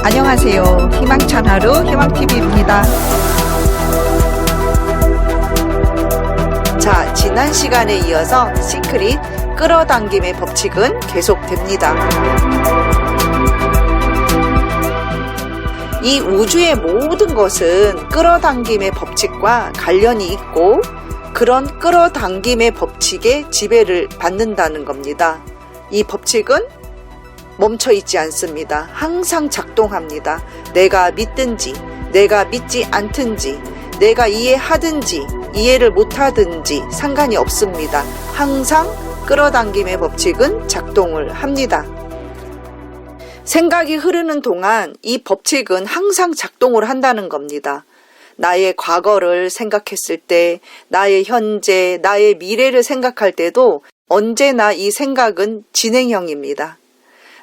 안녕하세요. 희망찬 하루 희망TV입니다. 자, 지난 시간에 이어서 시크릿 끌어당김의 법칙은 계속됩니다. 이 우주의 모든 것은 끌어당김의 법칙과 관련이 있고 그런 끌어당김의 법칙에 지배를 받는다는 겁니다. 이 법칙은 멈춰있지 않습니다. 항상 작동합니다. 내가 믿든지 내가 믿지 않든지 내가 이해하든지 이해를 못하든지 상관이 없습니다. 항상 끌어당김의 법칙은 작동을 합니다. 생각이 흐르는 동안 이 법칙은 항상 작동을 한다는 겁니다. 나의 과거를 생각했을 때, 나의 현재, 나의 미래를 생각할 때도 언제나 이 생각은 진행형입니다.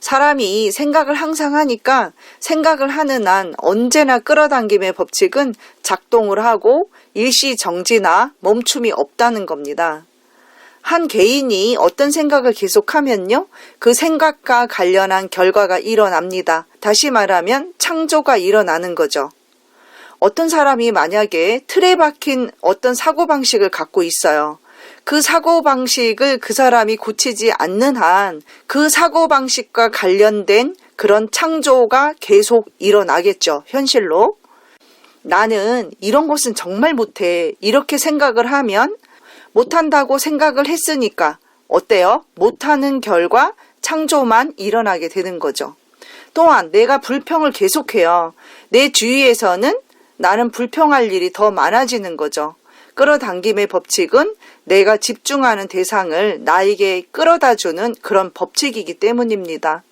사람이 생각을 항상 하니까 생각을 하는 한 언제나 끌어당김의 법칙은 작동을 하고 일시정지나 멈춤이 없다는 겁니다. 한 개인이 어떤 생각을 계속하면요, 그 생각과 관련한 결과가 일어납니다. 다시 말하면 창조가 일어나는 거죠. 어떤 사람이 만약에 틀에 박힌 어떤 사고방식을 갖고 있어요. 그 사고방식을 그 사람이 고치지 않는 한 그 사고방식과 관련된 그런 창조가 계속 일어나겠죠. 현실로. 나는 이런 것은 정말 못해. 이렇게 생각을 하면 못한다고 생각을 했으니까 어때요? 못하는 결과 창조만 일어나게 되는 거죠. 또한 내가 불평을 계속해요. 내 주위에서는 나는 불평할 일이 더 많아지는 거죠. 끌어당김의 법칙은 내가 집중하는 대상을 나에게 끌어다주는 그런 법칙이기 때문입니다.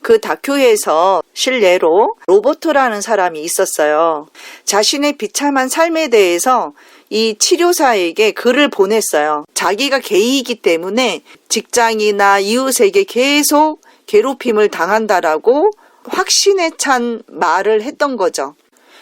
그 다큐에서 실례로 로버트라는 사람이 있었어요. 자신의 비참한 삶에 대해서 이 치료사에게 글을 보냈어요. 자기가 게이이기 때문에 직장이나 이웃에게 계속 괴롭힘을 당한다라고 확신에 찬 말을 했던 거죠.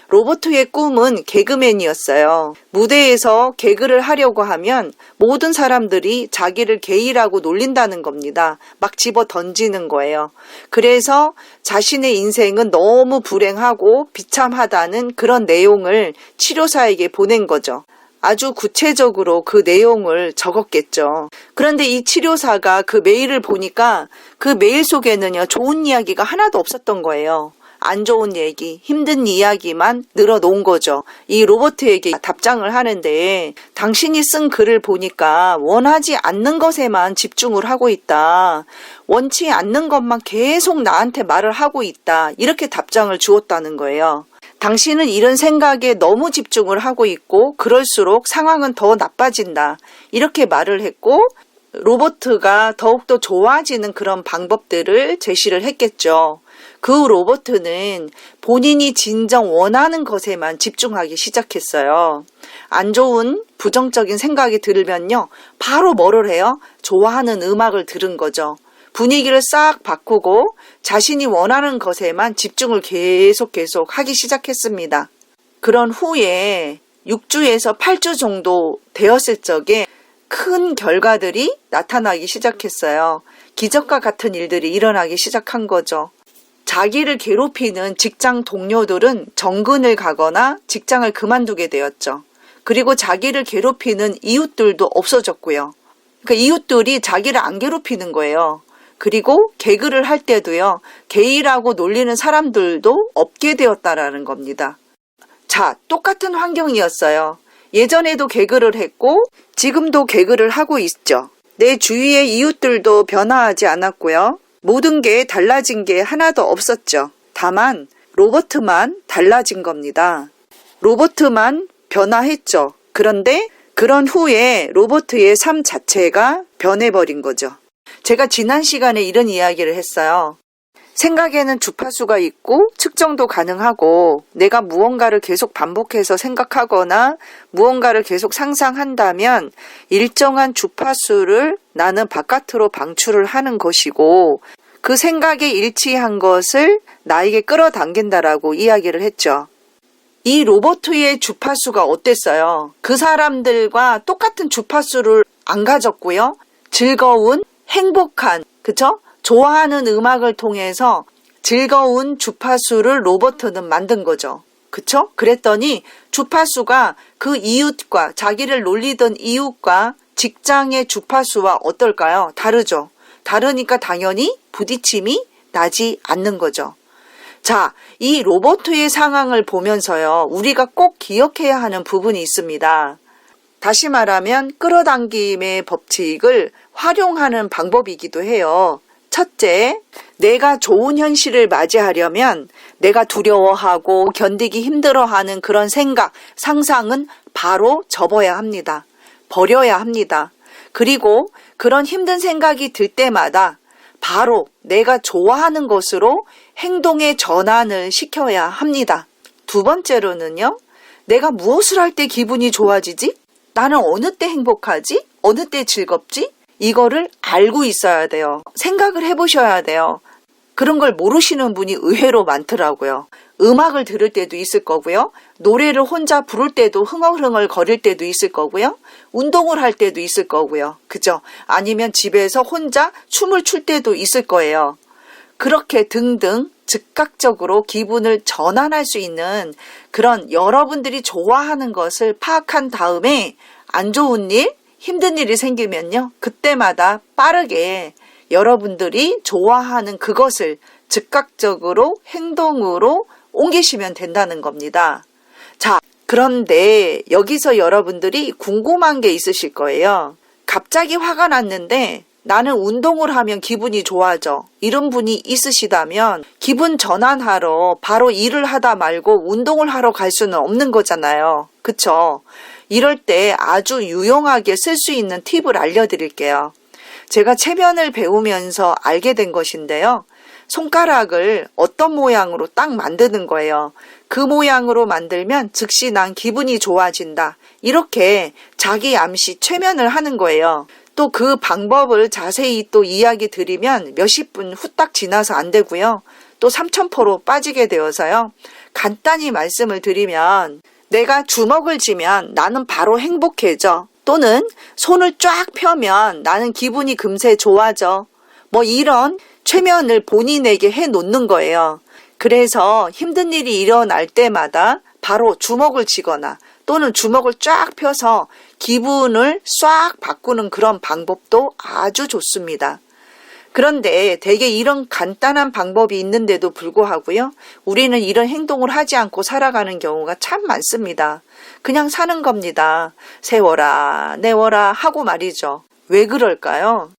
로버트의 꿈은 개그맨이었어요. 무대에서 개그를 하려고 하면 모든 사람들이 자기를 게이라고 놀린다는 겁니다. 막 집어 던지는 거예요. 그래서 자신의 인생은 너무 불행하고 비참하다는 그런 내용을 치료사에게 보낸 거죠. 아주 구체적으로 그 내용을 적었겠죠. 그런데 이 치료사가 그 메일을 보니까 그 메일 속에는요, 좋은 이야기가 하나도 없었던 거예요. 안 좋은 얘기, 힘든 이야기만 늘어놓은 거죠. 이 로버트에게 답장을 하는데 당신이 쓴 글을 보니까 원하지 않는 것에만 집중을 하고 있다. 원치 않는 것만 계속 나한테 말을 하고 있다. 이렇게 답장을 주었다는 거예요. 당신은 이런 생각에 너무 집중을 하고 있고 그럴수록 상황은 더 나빠진다. 이렇게 말을 했고 로버트가 더욱더 좋아지는 그런 방법들을 제시를 했겠죠. 그 로버트는 본인이 진정 원하는 것에만 집중하기 시작했어요. 안 좋은 부정적인 생각이 들면요, 바로 뭐를 해요? 좋아하는 음악을 들은 거죠. 분위기를 싹 바꾸고 자신이 원하는 것에만 집중을 계속 하기 시작했습니다. 그런 후에 6주에서 8주 정도 되었을 적에 큰 결과들이 나타나기 시작했어요. 기적과 같은 일들이 일어나기 시작한 거죠. 자기를 괴롭히는 직장 동료들은 정근을 가거나 직장을 그만두게 되었죠. 그리고 자기를 괴롭히는 이웃들도 없어졌고요. 그러니까 이웃들이 자기를 안 괴롭히는 거예요. 그리고 개그를 할 때도요, 게이라고 놀리는 사람들도 없게 되었다라는 겁니다. 자, 똑같은 환경이었어요. 예전에도 개그를 했고 지금도 개그를 하고 있죠. 내 주위의 이웃들도 변화하지 않았고요. 모든 게 달라진 게 하나도 없었죠. 다만 로버트만 달라진 겁니다. 로버트만 변화했죠. 그런데 그런 후에 로버트의 삶 자체가 변해버린 거죠. 제가 지난 시간에 이런 이야기를 했어요. 생각에는 주파수가 있고 측정도 가능하고 내가 무언가를 계속 반복해서 생각하거나 무언가를 계속 상상한다면 일정한 주파수를 나는 바깥으로 방출을 하는 것이고 그 생각에 일치한 것을 나에게 끌어당긴다라고 이야기를 했죠. 이 로버트의 주파수가 어땠어요? 그 사람들과 똑같은 주파수를 안 가졌고요. 즐거운, 행복한, 그쵸? 좋아하는 음악을 통해서 즐거운 주파수를 로버트는 만든 거죠. 그쵸? 그랬더니 주파수가 그 이웃과 자기를 놀리던 이웃과 직장의 주파수와 어떨까요? 다르죠. 다르니까 당연히 부딪힘이 나지 않는 거죠. 자, 이 로버트의 상황을 보면서요. 우리가 꼭 기억해야 하는 부분이 있습니다. 다시 말하면 끌어당김의 법칙을 활용하는 방법이기도 해요. 첫째, 내가 좋은 현실을 맞이하려면 내가 두려워하고 견디기 힘들어하는 그런 생각, 상상은 바로 접어야 합니다. 버려야 합니다. 그리고 그런 힘든 생각이 들 때마다 바로 내가 좋아하는 것으로 행동의 전환을 시켜야 합니다. 두 번째로는요, 내가 무엇을 할 때 기분이 좋아지지? 나는 어느 때 행복하지? 어느 때 즐겁지? 이거를 알고 있어야 돼요. 생각을 해보셔야 돼요. 그런 걸 모르시는 분이 의외로 많더라고요. 음악을 들을 때도 있을 거고요. 노래를 혼자 부를 때도 흥얼흥얼 거릴 때도 있을 거고요. 운동을 할 때도 있을 거고요. 그죠? 아니면 집에서 혼자 춤을 출 때도 있을 거예요. 그렇게 등등 즉각적으로 기분을 전환할 수 있는 그런 여러분들이 좋아하는 것을 파악한 다음에 안 좋은 일, 힘든 일이 생기면요. 그때마다 빠르게 여러분들이 좋아하는 그것을 즉각적으로 행동으로 옮기시면 된다는 겁니다. 자, 그런데 여기서 여러분들이 궁금한 게 있으실 거예요. 갑자기 화가 났는데 나는 운동을 하면 기분이 좋아져. 이런 분이 있으시다면 기분 전환하러 바로 일을 하다 말고 운동을 하러 갈 수는 없는 거잖아요. 그쵸? 이럴 때 아주 유용하게 쓸 수 있는 팁을 알려드릴게요. 제가 체면을 배우면서 알게 된 것인데요. 손가락을 어떤 모양으로 딱 만드는 거예요. 그 모양으로 만들면 즉시 난 기분이 좋아진다. 이렇게 자기 암시 최면을 하는 거예요. 또 그 방법을 자세히 또 이야기 드리면 몇십 분 후딱 지나서 안 되고요. 또 삼천포로 빠지게 되어서요. 간단히 말씀을 드리면 내가 주먹을 쥐면 나는 바로 행복해져. 또는 손을 쫙 펴면 나는 기분이 금세 좋아져. 뭐 이런 최면을 본인에게 해 놓는 거예요. 그래서 힘든 일이 일어날 때마다 바로 주먹을 쥐거나 또는 주먹을 쫙 펴서 기분을 싹 바꾸는 그런 방법도 아주 좋습니다. 그런데 대개 이런 간단한 방법이 있는데도 불구하고요. 우리는 이런 행동을 하지 않고 살아가는 경우가 참 많습니다. 그냥 사는 겁니다. 세워라, 내워라 하고 말이죠. 왜 그럴까요?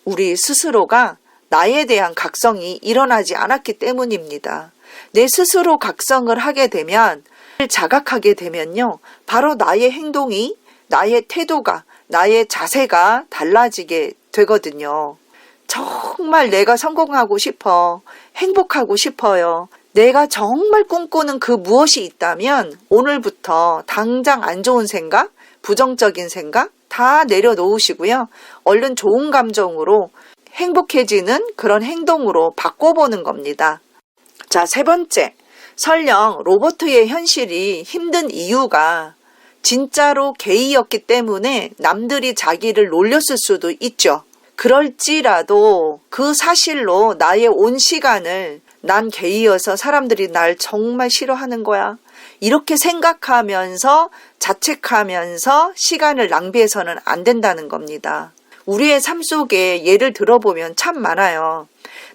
우리 스스로가 나에 대한 각성이 일어나지 않았기 때문입니다. 내 스스로 각성을 하게 되면, 자각하게 되면요. 바로 나의 행동이, 나의 태도가, 나의 자세가 달라지게 되거든요. 정말 내가 성공하고 싶어. 행복하고 싶어요. 내가 정말 꿈꾸는 그 무엇이 있다면 오늘부터 당장 안 좋은 생각, 부정적인 생각 다 내려놓으시고요. 얼른 좋은 감정으로 행복해지는 그런 행동으로 바꿔보는 겁니다. 자, 세 번째. 설령 로버트의 현실이 힘든 이유가 진짜로 게이였기 때문에 남들이 자기를 놀렸을 수도 있죠. 그럴지라도 그 사실로 나의 온 시간을 난 게이여서 사람들이 날 정말 싫어하는 거야. 이렇게 생각하면서 자책하면서 시간을 낭비해서는 안 된다는 겁니다. 우리의 삶 속에 예를 들어보면 참 많아요.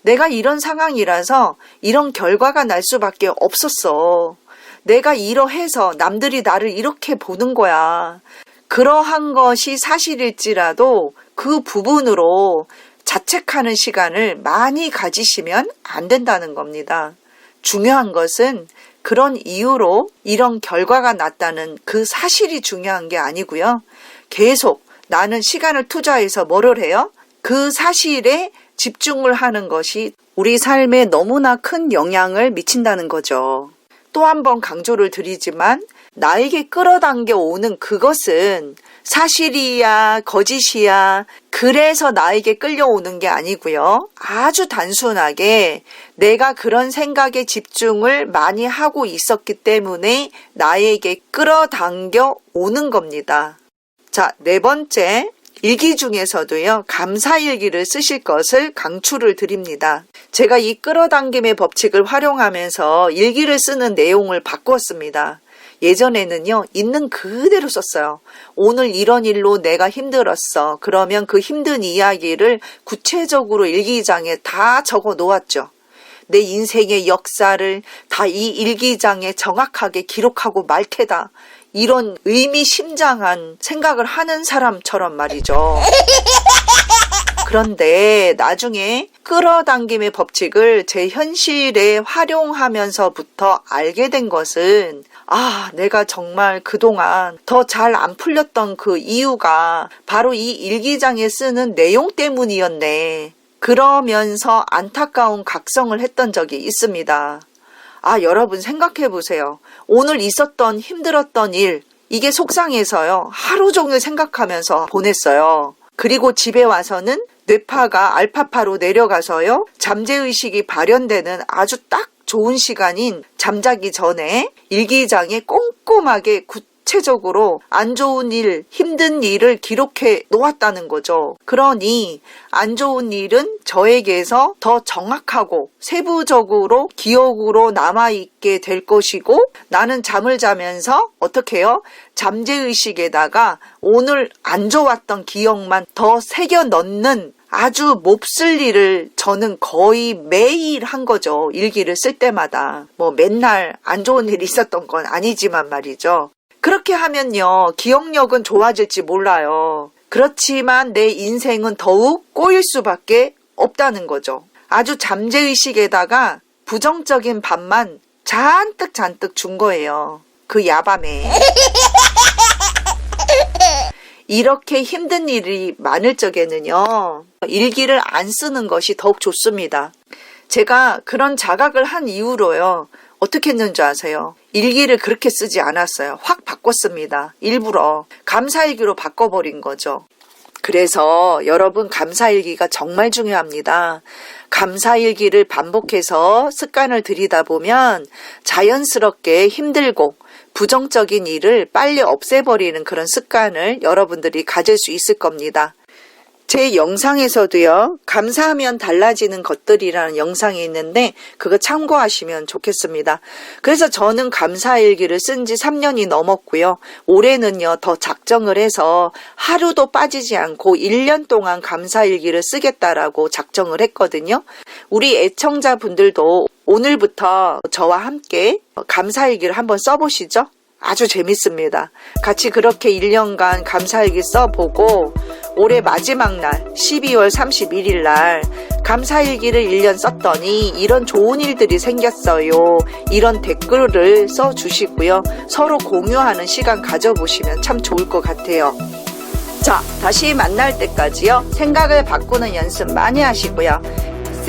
내가 이런 상황이라서 이런 결과가 날 수밖에 없었어. 내가 이러해서 남들이 나를 이렇게 보는 거야. 그러한 것이 사실일지라도 그 부분으로 자책하는 시간을 많이 가지시면 안 된다는 겁니다. 중요한 것은 그런 이유로 이런 결과가 났다는 그 사실이 중요한 게 아니고요. 계속 나는 시간을 투자해서 뭐를 해요? 그 사실에 집중을 하는 것이 우리 삶에 너무나 큰 영향을 미친다는 거죠. 또 한 번 강조를 드리지만 나에게 끌어당겨 오는 그것은 사실이야, 거짓이야, 그래서 나에게 끌려오는 게 아니고요. 아주 단순하게 내가 그런 생각에 집중을 많이 하고 있었기 때문에 나에게 끌어당겨 오는 겁니다. 자, 네 번째. 일기 중에서도요, 감사일기를 쓰실 것을 강추를 드립니다. 제가 이 끌어당김의 법칙을 활용하면서 일기를 쓰는 내용을 바꿨습니다. 예전에는요, 있는 그대로 썼어요. 오늘 이런 일로 내가 힘들었어. 그러면 그 힘든 이야기를 구체적으로 일기장에 다 적어 놓았죠. 내 인생의 역사를 다 이 일기장에 정확하게 기록하고 말 테다. 이런 의미심장한 생각을 하는 사람처럼 말이죠. 그런데 나중에 끌어당김의 법칙을 제 현실에 활용하면서부터 알게 된 것은 내가 정말 그동안 더 잘 안 풀렸던 그 이유가 바로 이 일기장에 쓰는 내용 때문이었네. 그러면서 안타까운 각성을 했던 적이 있습니다. 여러분 생각해 보세요. 오늘 있었던 힘들었던 일, 이게 속상해서요. 하루 종일 생각하면서 보냈어요. 그리고 집에 와서는 뇌파가 알파파로 내려가서요. 잠재의식이 발현되는 아주 딱 좋은 시간인 잠자기 전에 일기장에 꼼꼼하게 구체적으로 안 좋은 일, 힘든 일을 기록해 놓았다는 거죠. 그러니 안 좋은 일은 저에게서 더 정확하고 세부적으로 기억으로 남아있게 될 것이고 나는 잠을 자면서 어떻게 해요? 잠재의식에다가 오늘 안 좋았던 기억만 더 새겨 넣는 아주 몹쓸 일을 저는 거의 매일 한 거죠. 일기를 쓸 때마다. 맨날 안 좋은 일이 있었던 건 아니지만 말이죠. 그렇게 하면요, 기억력은 좋아질지 몰라요. 그렇지만 내 인생은 더욱 꼬일 수밖에 없다는 거죠. 아주 잠재의식에다가 부정적인 밥만 잔뜩 준 거예요. 그 야밤에. 이렇게 힘든 일이 많을 적에는요, 일기를 안 쓰는 것이 더욱 좋습니다. 제가 그런 자각을 한 이후로요, 어떻게 했는지 아세요? 일기를 그렇게 쓰지 않았어요. 확 바꿨습니다. 일부러 감사일기로 바꿔버린 거죠. 그래서 여러분 감사일기가 정말 중요합니다. 감사일기를 반복해서 습관을 들이다 보면 자연스럽게 힘들고 부정적인 일을 빨리 없애버리는 그런 습관을 여러분들이 가질 수 있을 겁니다. 제 영상에서도요, 감사하면 달라지는 것들이라는 영상이 있는데 그거 참고하시면 좋겠습니다. 그래서 저는 감사일기를 쓴 지 3년이 넘었고요. 올해는요, 더 작정을 해서 하루도 빠지지 않고 1년 동안 감사일기를 쓰겠다라고 작정을 했거든요. 우리 애청자분들도 오늘부터 저와 함께 감사일기를 한번 써보시죠. 아주 재밌습니다. 같이 그렇게 1년간 감사일기 써보고 올해 마지막 날 12월 31일 날 감사일기를 1년 썼더니 이런 좋은 일들이 생겼어요. 이런 댓글을 써주시고요. 서로 공유하는 시간 가져보시면 참 좋을 것 같아요. 자, 다시 만날 때까지요. 생각을 바꾸는 연습 많이 하시고요.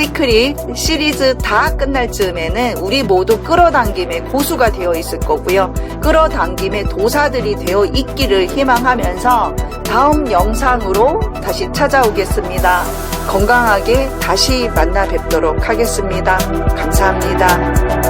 시크릿 시리즈 다 끝날 즈음에는 우리 모두 끌어당김의 고수가 되어 있을 거고요. 끌어당김의 도사들이 되어 있기를 희망하면서 다음 영상으로 다시 찾아오겠습니다. 건강하게 다시 만나 뵙도록 하겠습니다. 감사합니다.